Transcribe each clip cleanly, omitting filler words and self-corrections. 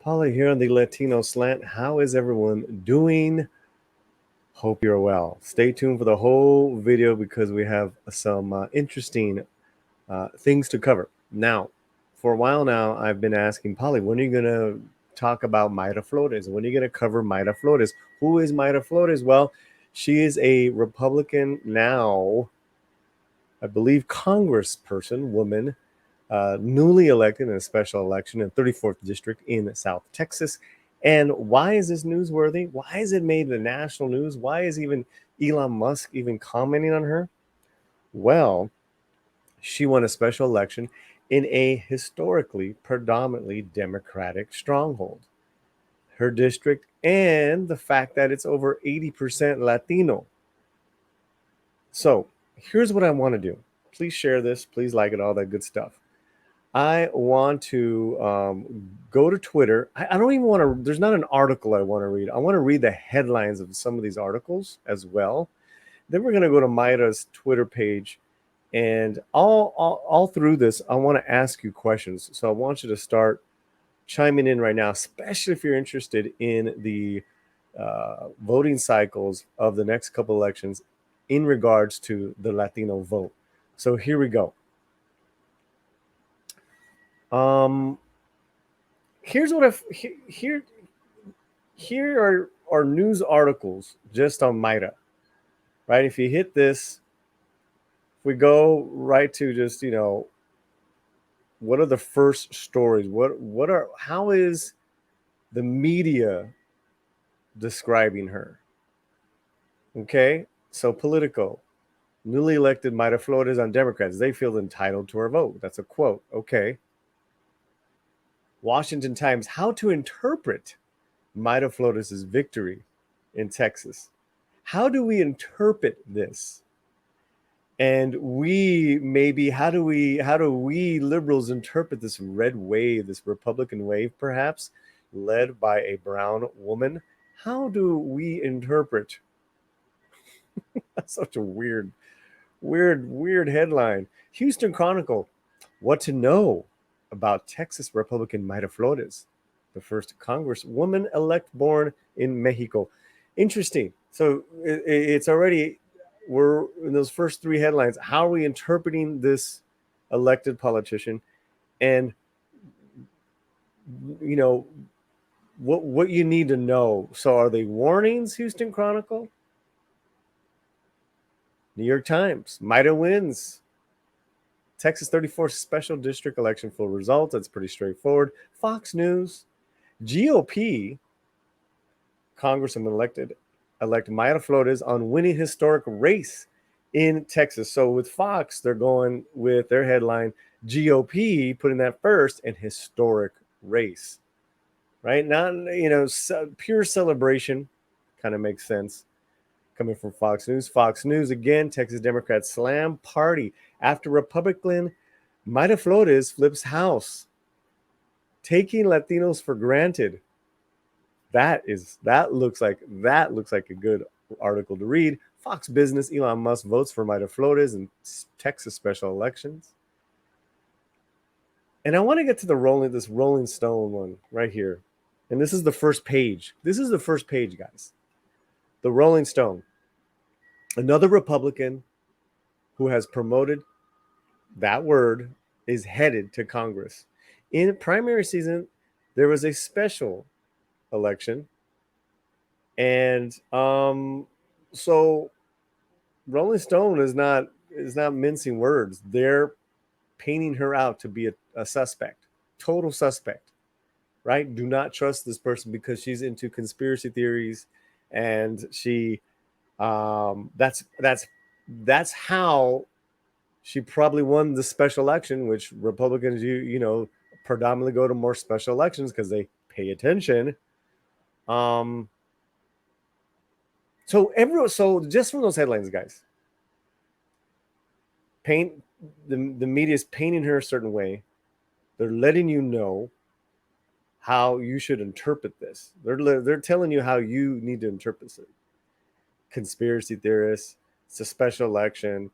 Paulie here on the Latino Slant. How is everyone doing? Hope you're well. Stay tuned for the whole video because we have some interesting things to cover. Now, for a while now, I've been asking Paulie, when are you going to talk about Mayra Flores? When are you going to cover Mayra Flores? Who is Mayra Flores? Well, she is a Republican now, I believe, congressperson, woman, newly elected in a special election in 34th District in South Texas. And why is this newsworthy? Why is it made the national news? Why is even Elon Musk even commenting on her? Well, she won a special election in a historically predominantly Democratic stronghold. Her district and the fact that it's over 80% Latino. So here's what I want to do. Please share this. Please like it, all that good stuff. I want to go to Twitter. I don't even want to, there's not an article I want to read. I want to read the headlines of some of these articles as well. Then we're going to go to Mayra's Twitter page. And all through this, I want to ask you questions. So I want you to start chiming in right now, especially if you're interested in the voting cycles of the next couple elections in regards to the Latino vote. So here we go. Here's what I've here are news articles just on Mayra, right? If you hit this, if we go right to just what are the first stories? How is the media describing her? Okay, so Politico, newly elected Mayra Flores on Democrats. They feel entitled to her vote. That's a quote. Okay. Washington Times, how to interpret Mayra Flores' victory in Texas. How do we interpret this? And how do we liberals interpret this red wave, this Republican wave, perhaps led by a brown woman? How do we interpret? That's such a weird headline. Houston Chronicle, what to know about Texas Republican Mayra Flores, the first Congresswoman elect born in Mexico. Interesting. So it's already, we're in those first three headlines. How are we interpreting this elected politician? And, what you need to know. So are they warnings, Houston Chronicle? New York Times, Mayra wins Texas 34th special district election full results. That's pretty straightforward. Fox News, GOP Congresswoman elect Mayra Flores on winning historic race in Texas. So with Fox, they're going with their headline, GOP putting that first, and historic race, right? Not, pure celebration. Kind of makes sense coming from Fox News. Fox News again, Texas Democrats slam party after Republican Mayra Flores flips house, taking Latinos for granted. That looks like a good article to read. Fox Business, Elon Musk votes for Mayra Flores in Texas special elections. And I want to get to this Rolling Stone one right here. And this is the first page. Guys. The Rolling Stone. Another Republican who has promoted that word is headed to Congress. In primary season, there was a special election. And so Rolling Stone is not mincing words. They're painting her out to be a suspect, total suspect, right? Do not trust this person because she's into conspiracy theories, and she that's how she probably won the special election, which Republicans predominantly go to more special elections because they pay attention. So just from those headlines, guys, the media is painting her a certain way. They're letting you know how you should interpret this. They're telling you how you need to interpret it. Conspiracy theorists. It's a special election.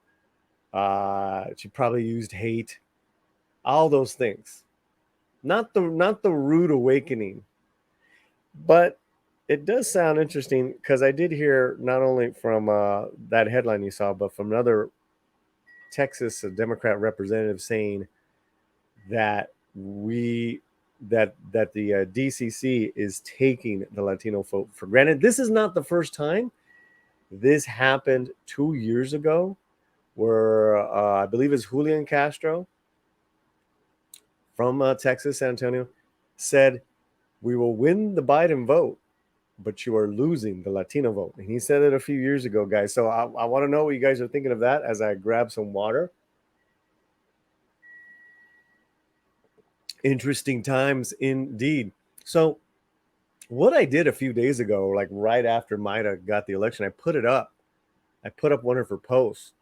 She probably used hate. All those things. Not the rude awakening But it does sound interesting because I did hear not only from that headline you saw, but from another Texas Democrat representative saying that the DCC is taking the Latino vote for granted. This is not the first time. This happened 2 years ago, where I believe it's Julian Castro from Texas, San Antonio, said, "We will win the Biden vote, but you are losing the Latino vote." And he said it a few years ago, guys. So I want to know what you guys are thinking of that as I grab some water. Interesting times indeed. So, what I did a few days ago, like right after Mayra got the election, I put it up. I put up one of her posts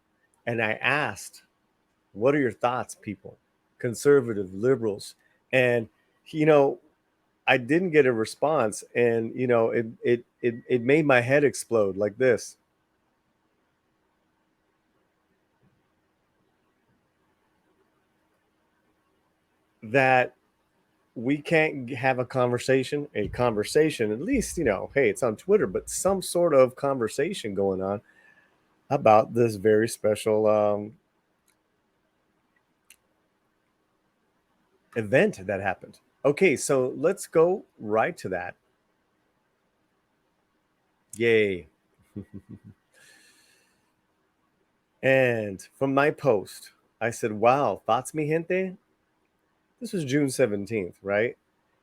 and I asked, "What are your thoughts, people? Conservative, liberals?" And, you know, I didn't get a response. And, it made my head explode like this. That we can't have a conversation, at least, hey, it's on Twitter, but some sort of conversation going on about this very special event that happened. Okay, so let's go right to that. Yay. And from my post, I said, "Wow, thoughts, mi gente?" This was June 17th, right?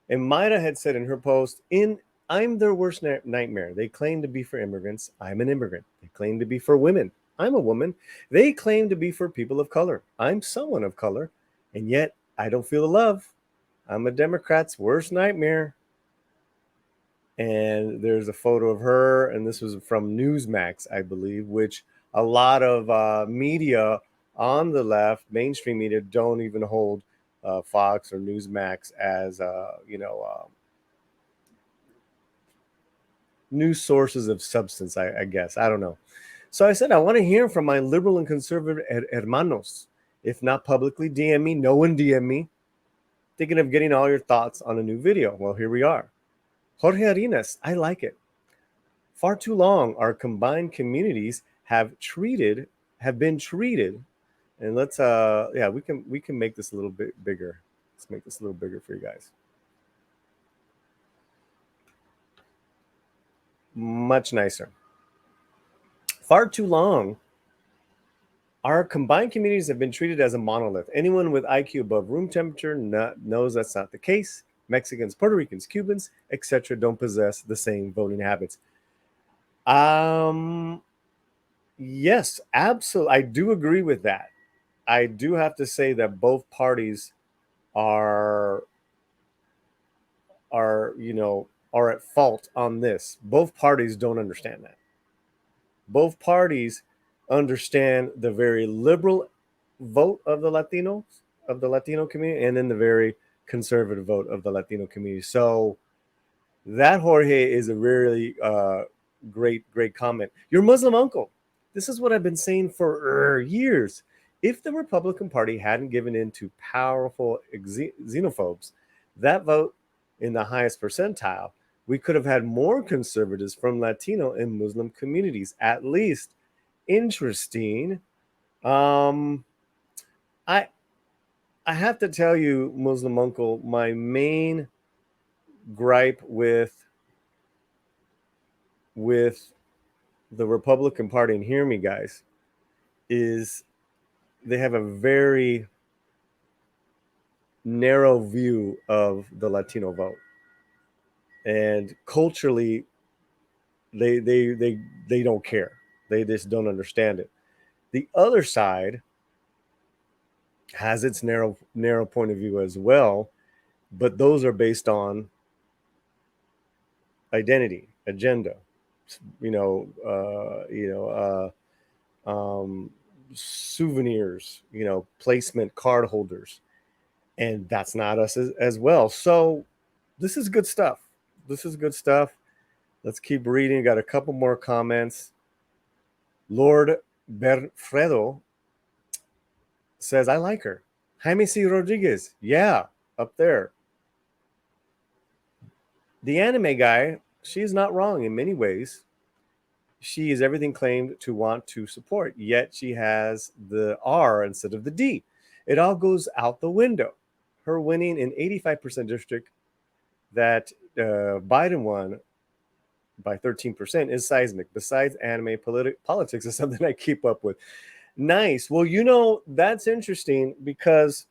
And Mayra had said in her post, "In I'm their worst nightmare. They claim to be for immigrants. I'm an immigrant. They claim to be for women. I'm a woman. They claim to be for people of color. I'm someone of color. And yet I don't feel the love. I'm a Democrat's worst nightmare." And there's a photo of her, and this was from Newsmax, I believe, which a lot of media on the left, mainstream media, don't even hold Fox or Newsmax as news sources of substance, I guess. I don't know. So I said, I want to hear from my liberal and conservative hermanos. If not publicly, DM me. No one DM me. Thinking of getting all your thoughts on a new video. Well, here we are. Jorge Arenas, I like it. Far too long, our combined communities have been treated, and let's yeah, we can make this a little bit bigger. Let's make this a little bigger for you guys. Much nicer. Far too long, our combined communities have been treated as a monolith. Anyone with IQ above room temperature knows that's not the case. Mexicans, Puerto Ricans, Cubans, etc., don't possess the same voting habits. Um, yes, absolutely. I do agree with that. I do have to say that both parties are are at fault on this. Both parties don't understand that. Both parties understand the very liberal vote of the Latino community, and then the very conservative vote of the Latino community. So that, Jorge, is a really great comment. Your Muslim uncle. This is what I've been saying for years. If the Republican Party hadn't given in to powerful xenophobes, that vote in the highest percentile, we could have had more conservatives from Latino and Muslim communities, at least. Interesting. Um, I I have to tell you, Muslim uncle, my main gripe with the Republican Party, and hear me, guys, is they have a very narrow view of the Latino vote, and culturally, they don't care. They just don't understand it. The other side has its narrow point of view as well, but those are based on identity, agenda, you know, uh, you know, souvenirs, placement card holders, and that's not us as well. So this is good stuff. This is good stuff. Let's keep reading. Got a couple more comments. Lord Berfredo says, "I like her." Jaime C. Rodriguez, yeah, up there. The anime guy, she's not wrong in many ways. She is everything claimed to want to support, yet she has the R instead of the D. It all goes out the window. Her winning in 85% district that Biden won by 13% is seismic. Besides anime, politics is something I keep up with. Nice. Well, that's interesting because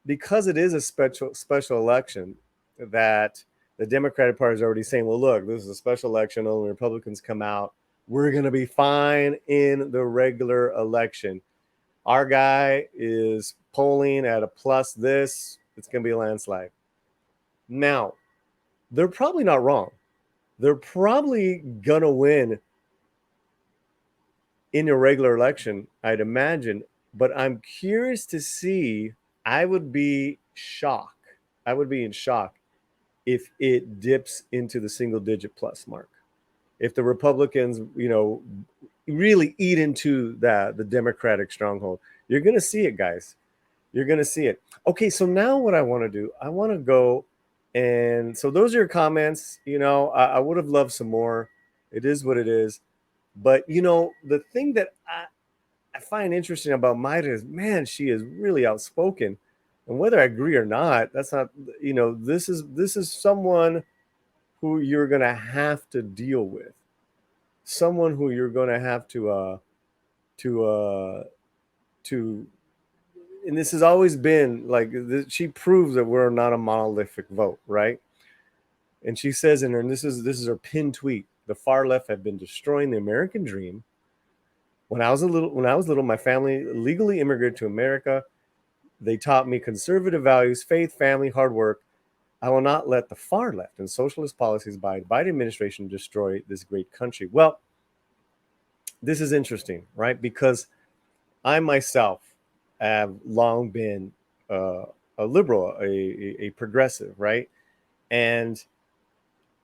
it is a special election that the Democratic Party is already saying, well, look, this is a special election. Only Republicans come out. We're going to be fine in the regular election. Our guy is polling at a plus this. It's going to be a landslide. Now, they're probably not wrong. They're probably going to win in a regular election, I'd imagine. But I'm curious to see. I would be shocked. I would be in shock if it dips into the single digit plus mark. If the Republicans, really eat into the Democratic stronghold, you're going to see it, guys. You're going to see it. Okay, so now what I want to do, I want to go and so those are your comments. I would have loved some more. It is what it is. But the thing that I find interesting about Mayra is, man, she is really outspoken. And whether I agree or not, that's not, this is someone who you're going to have to deal with. Someone who you're going to have to and this has always been like she proves that we're not a monolithic vote, right? And she says in her, and this is her pinned tweet, the far left have been destroying the American dream. When I was little, my family legally immigrated to America. They taught me conservative values, faith, family, hard work. I will not let the far left and socialist policies by the Biden administration destroy this great country. Well, this is interesting, right? Because I myself have long been a liberal, a progressive, right? And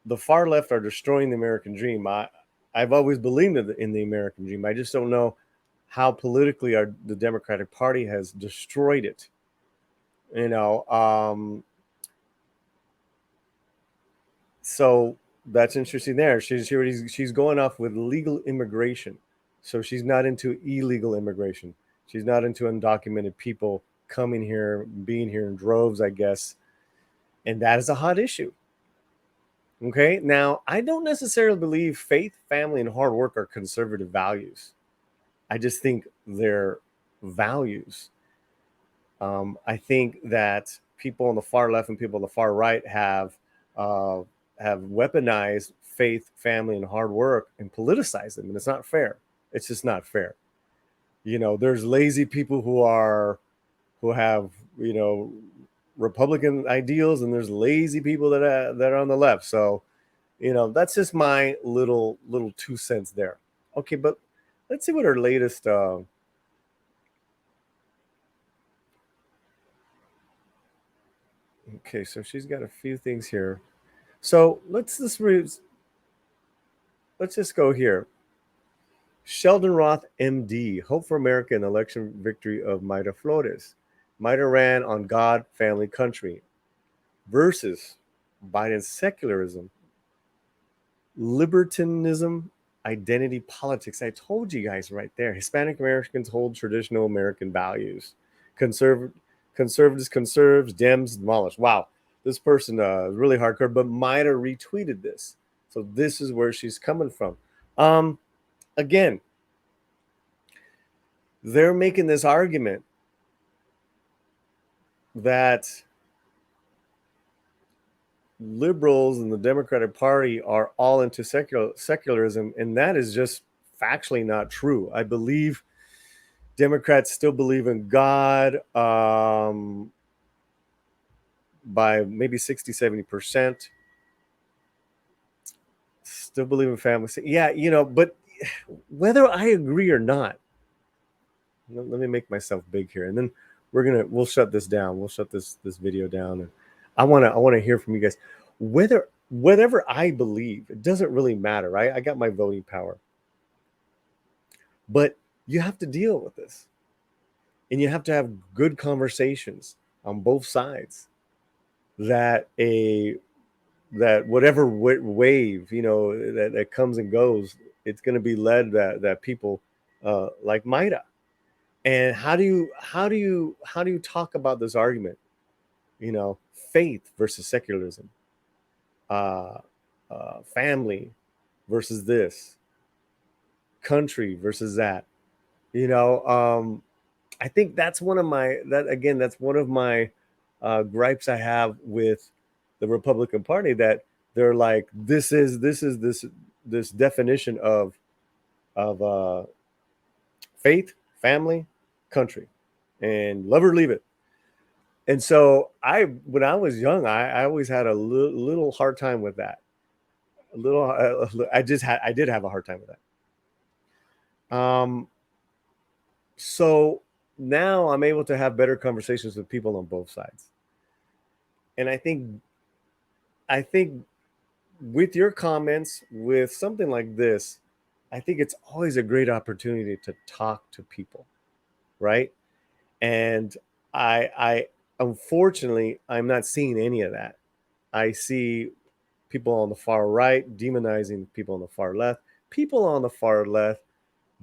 the far left are destroying the American dream. I've always believed in the American dream. I just don't know how politically the Democratic Party has destroyed it. So that's interesting there. She's going off with legal immigration. So she's not into illegal immigration. She's not into undocumented people coming here, being here in droves, I guess. And that is a hot issue. Okay. Now, I don't necessarily believe faith, family, and hard work are conservative values. I just think they're values. I think that people on the far left and people on the far right uh, have weaponized faith, family, and hard work and politicized them, and it's not fair. It's just not fair. There's lazy people who have Republican ideals, and there's lazy people that are on the left. So that's just my little 2 cents there. Okay, but let's see what her latest. Okay, so she's got a few things here. So let's just go here. Sheldon Roth, MD, Hope for America and election victory of Mayra Flores. Mayra ran on God, family, country versus Biden's secularism, libertinism, identity politics. I told you guys right there. Hispanic Americans hold traditional American values. Conservatives conserves, Dems demolish. Wow, this person is really hardcore. But Mayra retweeted this, so this is where she's coming from. Again, they're making this argument that liberals and the Democratic Party are all into secularism, and that is just factually not true. I believe Democrats still believe in God by maybe 60-70%. Still believe in family. Yeah, but whether I agree or not, let me make myself big here, and then we'll shut this down. We'll shut this video down, and I want to hear from you guys. Whatever I believe, it doesn't really matter, right? I got my voting power, but you have to deal with this, and you have to have good conversations on both sides. That a that whatever wave, you know, that comes and goes, it's going to be led that people like Mayra. And how do you talk about this argument? You know, faith versus secularism, uh, family versus this, country versus that. You know, I think that's one of my that again that's one of my gripes I have with the Republican Party, that they're like, this definition of faith, family, country, and love or leave it. And so when I was young, I always had a little hard time with that. A little, I did have a hard time with that. So now I'm able to have better conversations with people on both sides. And I think with your comments, with something like this, I think it's always a great opportunity to talk to people, right? And I unfortunately I'm not seeing any of that. I see people on the far right demonizing people on the far left, people on the far left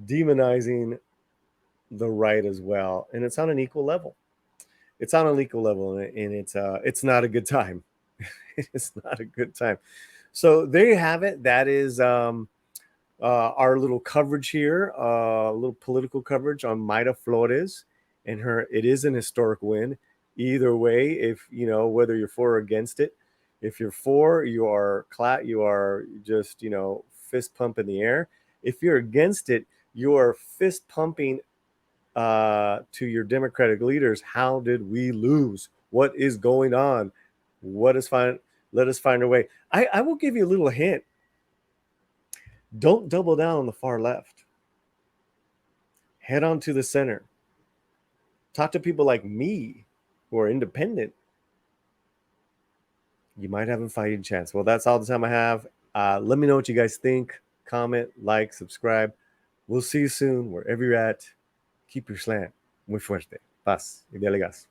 demonizing the right as well, and it's on an equal level. It's on an equal level, and it's not a good time. It's not a good time. So there you have it. That is our little coverage here, a little political coverage on Mayra Flores and her. It is an historic win. Either way, if you know whether you're for or against it, if you're for, you are just fist pump in the air. If you're against it, you are fist pumping to your Democratic leaders. How did we lose? What is going on? What is fine? Let us find a way. I will give you a little hint. Don't double down on the far left. Head on to the center. Talk to people like me who are independent. You might have a fighting chance. Well, that's all the time I have. Let me know what you guys think. Comment, like, subscribe. We'll see you soon wherever you're at. Keep your slant muy fuerte. Paz y delegas.